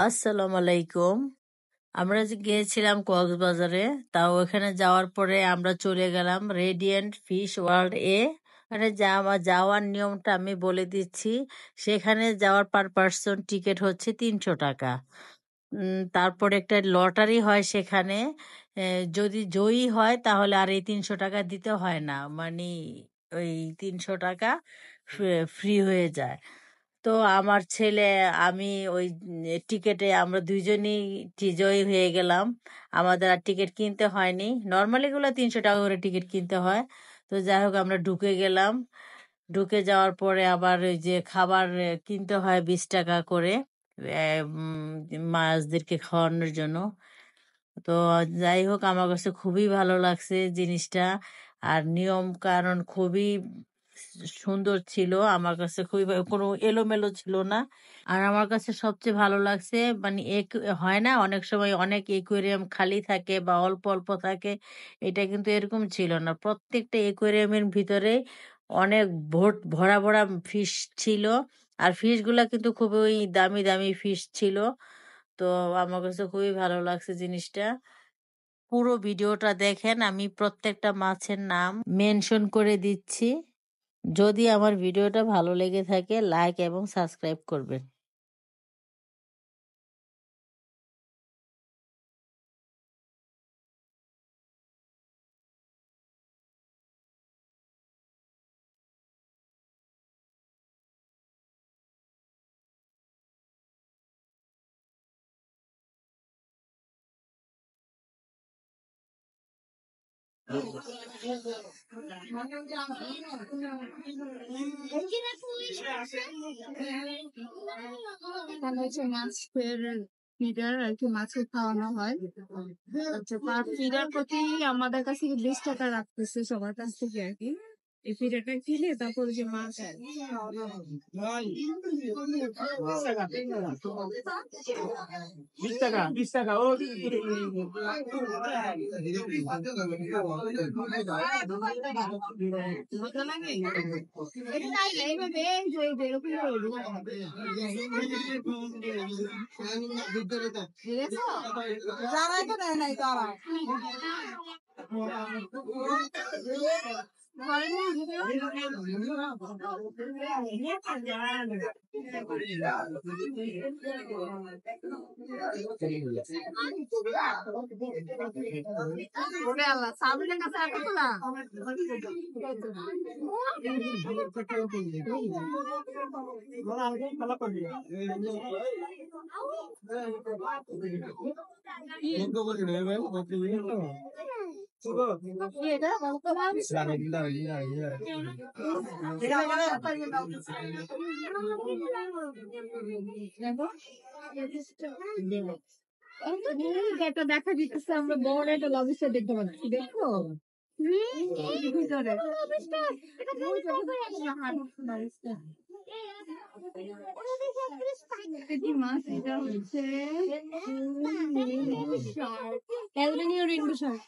আসসালামু আলাইকুম। আমরা যে গিয়েছিলাম কক্সবাজারে, তাও ওখানে যাওয়ার পরে আমরা চলে গেলাম রেডিয়েন্ট ফিশ ওয়ার্ল্ড এ। ওখানে যাওয়ার নিয়মটা আমি বলে দিচ্ছি। সেখানে যাওয়ার পার পার্সন টিকিট হচ্ছে 300 টাকা। তারপরে একটা লটারি হয় সেখানে। যদি জয়ী হয় তাহলে আর এই 300 টাকা দিতে হয় না, মানে ওই 300 টাকা ফ্রি হয়ে যায়। তো আমার ছেলে, আমি ওই টিকেটে আমরা দুইজনই জয়ী হয়ে গেলাম। আমাদের আর টিকিট কিনতে হয়নি। নর্মালি গুলো 300 টাকা করে টিকিট কিনতে হয়। তো যাই হোক, আমরা ঢুকে গেলাম। ঢুকে যাওয়ার পরে আবার ওই যে খাবার কিনতে হয় 20 টাকা করে, মাছদেরকে খাওয়ানোর জন্য। তো যাই হোক, আমার কাছে খুবই ভালো লাগছে জিনিসটা। আর নিয়ম কারণ খুবই সুন্দর ছিল। আমার কাছে খুবই কোনো এলোমেলো ছিল না। আর আমার কাছে সবচেয়ে ভালো লাগছে, মানে হয় না অনেক সময় অনেক একুয়ারিয়াম খালি থাকে বা অল্প অল্প থাকে, এটা কিন্তু এরকম ছিল না। প্রত্যেকটা একুয়ারিয়ামের ভিতরে অনেক ভরা ভরা ফিশ ছিল। আর ফিশ গুলা কিন্তু খুবই দামি দামি ফিশ ছিল। তো আমার কাছে খুবই ভালো লাগছে জিনিসটা। পুরো ভিডিওটা দেখেন, আমি প্রত্যেকটা মাছের নাম মেনশন করে দিচ্ছি। যদি আমার ভিডিওটা ভালো লেগে থাকে, লাইক এবং সাবস্ক্রাইব করবেন। এখানে হচ্ছে মাছের ফিডার আর কি, মাছে খাওয়ানো হয়। হচ্ছে পার ফিডার প্রতি আমাদের কাছে 20 টাকা রাখতেছে সবার কাছ থেকে আর কি। এই ফিডারটা কিনে তারপর যে মাছ মজা লাগে এইভাবে এরকম যারা তো দেয় নাই তারা সাবলের কাছে রাখো না। এটা দেখা দিতেছে, আমরা বড় একটা লবিস্টার দেখতে পাচ্ছি, দেখো ভিতরে মাছ। এটা হচ্ছে rainbow Shark.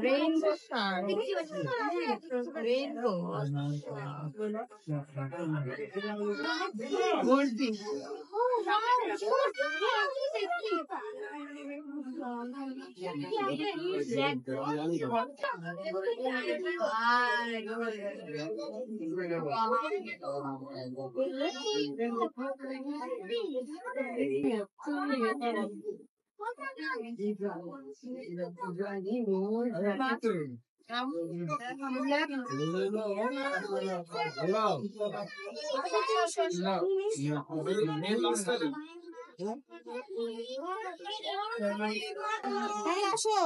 Rainbow Shark, rainbow goldfish. আসো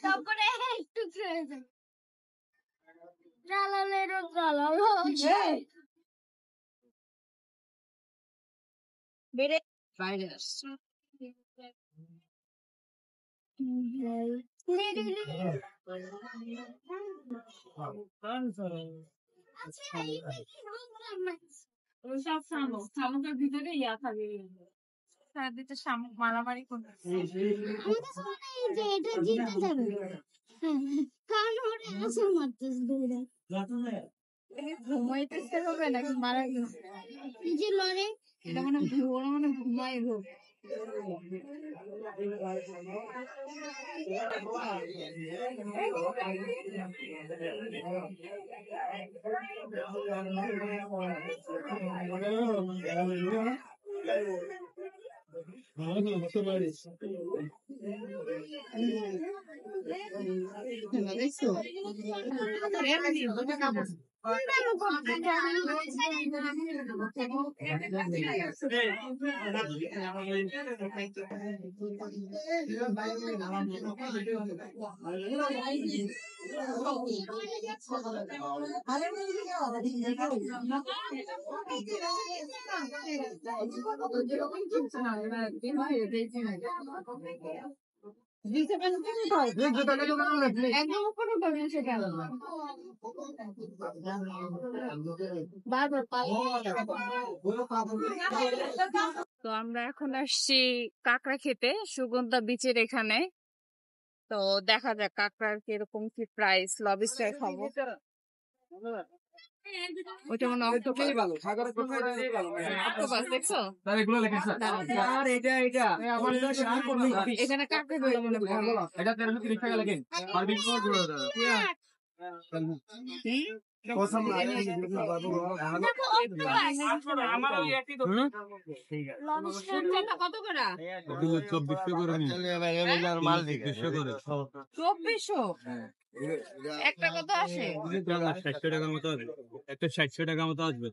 তারপরে একটু জ্বালালেরও জ্বালালো বেড়ে ভাইরাস সব শামুকের ভিতরে ইয়া থাকে সারাদিতে শামুক মারামারি করতেছে যে এটা জিতে যাবে কারণ ওরা আসল মারতেছে দৌড়ে ঘুমাইতেছে হবে নাকি মারা গেছে এই যে লড়ে এটা মানে ওরা মানে ঘুমাই হোক তো আমরা এখন আসছি কাঁকড়া খেতে সুগন্ধা বিচের এখানে তো দেখা যাক কাঁকড়ার কিরকম কি প্রাইস লবিস্টার খাবো ওইটা মনে অক্টোপাস দেখছো এখানে কাঁকড়া মনে কত করে 2400 একটা কত আসে 700 টাকার মতো আসবে একটা 700 টাকার মতো আসবে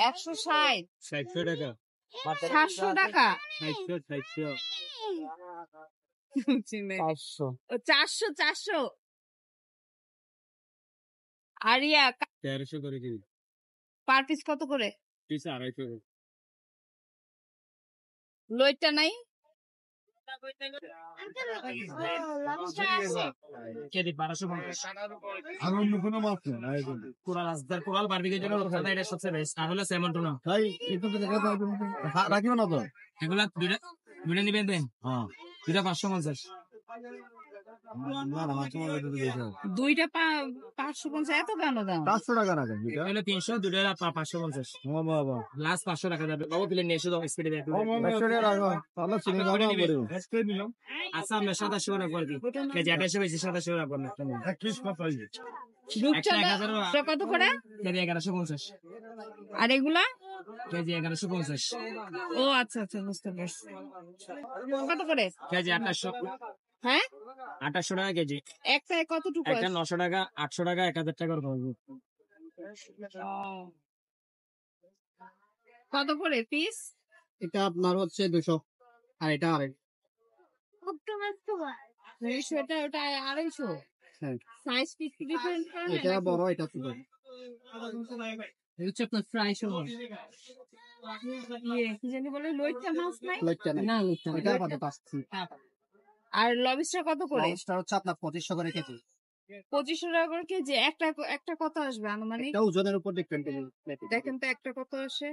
160 700 টাকা 700 টাকা 400 400 আরিয়া 1300 করে কিনি পার পিস কত করে পিস 250 করে লইটা নাই কোরাল বারবিকিউর জন্য এটা সবচেয়ে বেস্ট আর হলো স্যামন টুনা রাখিব না তো এগুলা দুইটা নিবেন দেন হ্যাঁ দুইটা 550 দুইটা 550 এত কেন দাম 500 টাকা রাখেন এটা হলো 300 দুইটা 550 বাবা লাস্ট 500 টাকা যাবে বাবু প্লেন নিয়ে এসে দাও স্পিডে দেখো 100 টাকা রাখো তাহলে চিনি খাওয়া পড়বে আচ্ছা আমরা 27 টাকা করে দিই কেজি 28 বেশি 27 টাকা করে এক পিস কত রূপচাঁদা কত করে? কেজি 1150। আর এগুলা কেজি 1150। ও আচ্ছা আচ্ছা, বুঝতে পারছি। কত করে কেজি 2800। হ্যাঁ 2800 টাকা কেজি। একটায় কতটুকু একটা আছে? 900 টাকা, 800 টাকা, 1000 টাকার পাবো। কত করে পিস? এটা আপনার হচ্ছে 200 আর এটা 250 এটা ওটা 250। হ্যাঁ সাইজ পিস ডিফারেন্ট করে এটা বড় এটা ছোট হচ্ছে আপনার ফ্রাই সময়। কি জানি বলে লইট্টা মাছ নাই? লইট্টা নাই না লুচা এটা আপাতত আসছে আর লবিস্টার কত করে? লবস্টার হচ্ছে আপনার 2500 করে কেজি 2500 টাকা করে কেজি। একটা একটা কত আসবে আনুমানিক? এটা ওজনের উপর ডিপেন্ড করে দেখেন তো একটা কত আসে।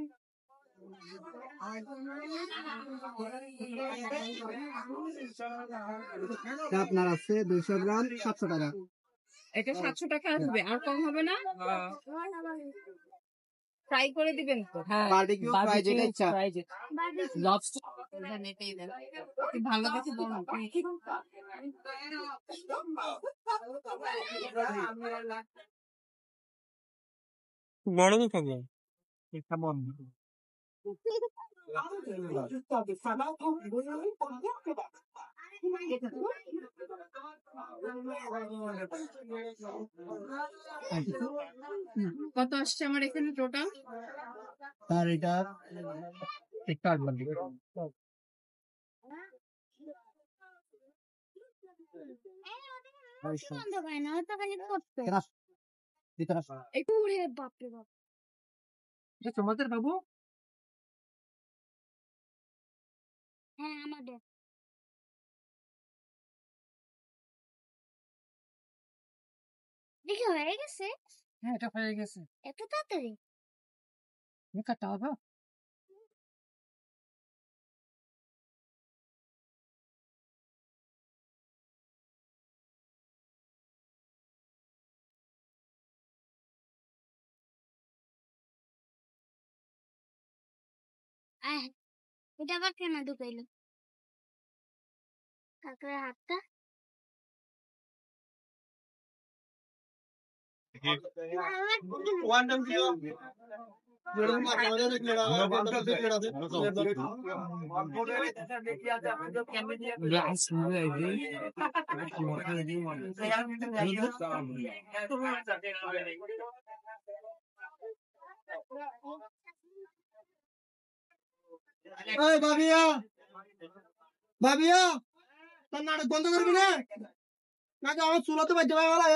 এটা আপনার আছে 200 গ্রাম 700 টাকা এটা 700 টাকা আসবে, আর কম হবে না? ফ্রাই করে দিবেন তো? বারবিকিউ ফ্রাই যেটা ইচ্ছা লবস্টার দেন, এটাই দেন। একটু ভালো দেখে বলুন। বড় তো খাবো। এটা বন্ধ। কত আসছে আমার এখানে টোটাল? আর এটা একটা আসবে ভিতরে আসো একটু বাপরে বাপ। এটা তোমাদের বাবু? হ্যাঁ আমাদের দেখি হয়ে গেছে হ্যাঁ এটা হয়ে গেছে। এত তাড়াতাড়ি। কাটা হবে। আহ, এটা আবার কেন ঢুকাইলো কাকের হাতটা? এই বাবিয়া বাবিয়া তোর নাটক বন্ধ করবি না নাকি আমার চুলাতে বাজে ভাই বলা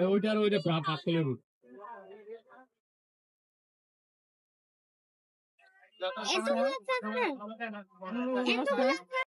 ওইটার ওইটা ভাগ করে এতগুলো থাকবে? এতগুলো